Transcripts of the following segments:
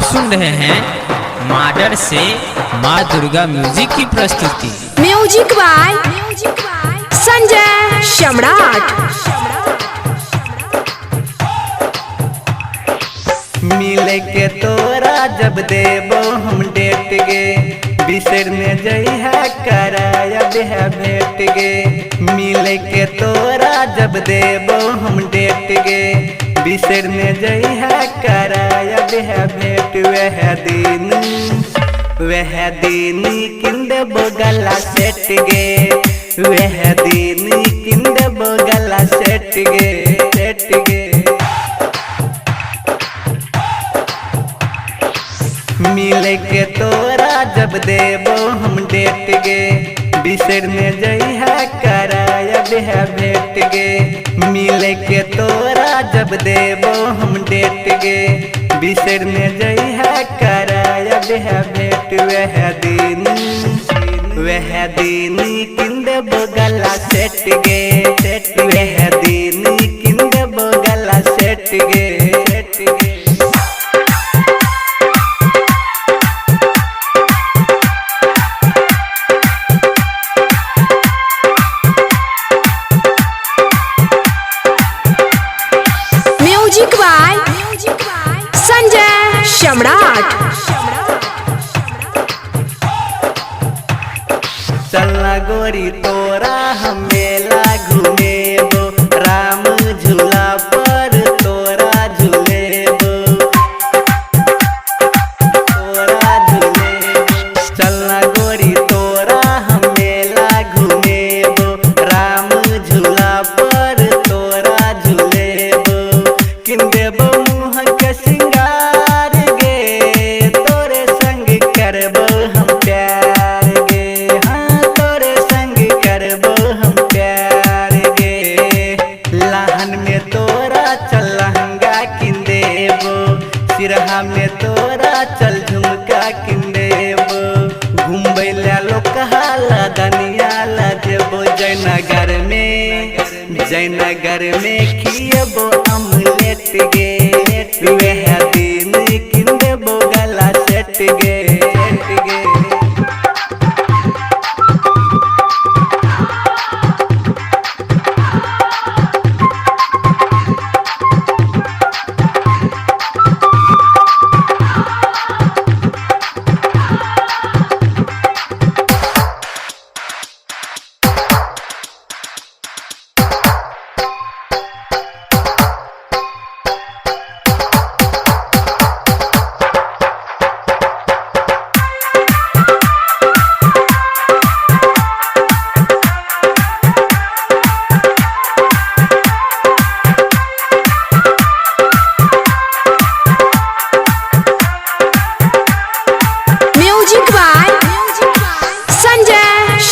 सुन रहे हैं माडर से माँ दुर्गा म्यूजिक की प्रस्तुति। म्यूजिक बाय संजय सम्राट। मिले के तोरा जब देबो हम डेट गे, बिसर में जई है कराया है भेट गे। मिले के तोरा जब देबो हम डेट गे, बिसर में जई है कराया है भेट। वह दिन किंद बोगला सेट गे, वह दिन किंद बोगला सेट गे, सेट गे। मिले के तोरा जब देबो हम डेट गे, बिसर में जई है कराया है भेट गे। मिले के तोरा जब देबो हम डेट गे, बिसर में जई है कराया है भेट। वह दिन किंद बोगला सेट गे, सेट। वह दिन किंद बोगला सेट गे, सेट गे। म्यूजिक बाय संजय सम्राट। चलना गोरी तोरा हम मेला घूमेबो, राम झूला पर तोरा झूलेबो, तोरा झूलेबो। चलना गोरी तोरा हम मेला घूमेबो, राम झूला पर तोरा झूलेबो। किन देबो मुँह के सिंगार गे, तोरे संग करबो हम प्यार गे। सिरहा में तोरा चल झुमका किन देबो, घूमबै ला लोकहाला दनिया ला देबो। जयनगर में खिएबो अमलेट गे, वह दिन किन देबो गला सेट गे, सेट गे।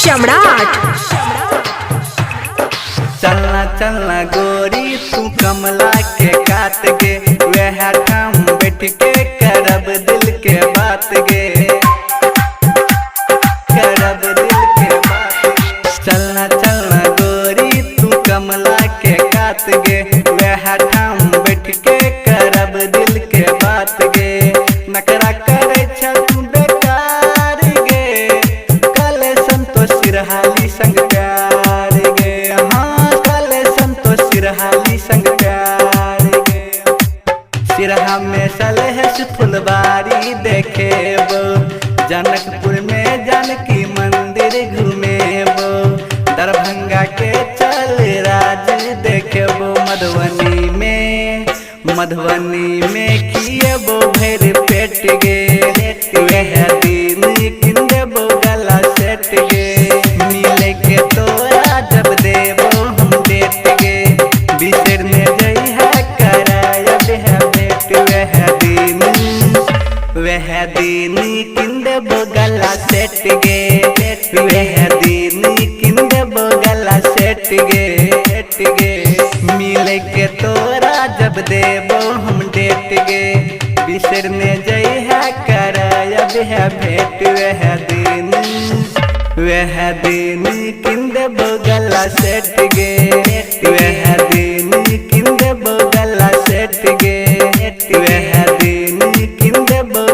सम्राट। चलना चलना गोरी तू कमला के काट गे, वह ठाम बैठ के करब दिल के बात गे, करब दिल के बात गे। चलना चलना गोरी तू कमला के काट गे, वह ठाम बैठ के करब दिल के बात गे। नकरा करे छ तू बेकार गे, कल संतोष सिरहाली संग प्यार गे। हाँ कल संतोष सिरहाली संग प्यार गे। सिरहा में सलहेस फुलबारी देखेबो, जनकपुर में जानकी मंदिर घूमेबो। दरभंगा के चल राज देखेबो, मधुबनी में खिएबो भैर पेट गे। वह दिन किन देबो गला सेट गे, मिले के तोरा जब देबो हम डेट गे, बिसर में जई है कराया है भेट। वह दिन किन देबो गला सेट गे, वह दिन किन देबो गला सेट गे, सेट गे। मिले के तोरा जब देबो हम डेट गे, बिसर में जई है कराया है भेट। वह दिन किन देबो गला सेट गे, वह दिन किन देबो गला सेट गे, वह दिन किन देबो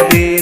दी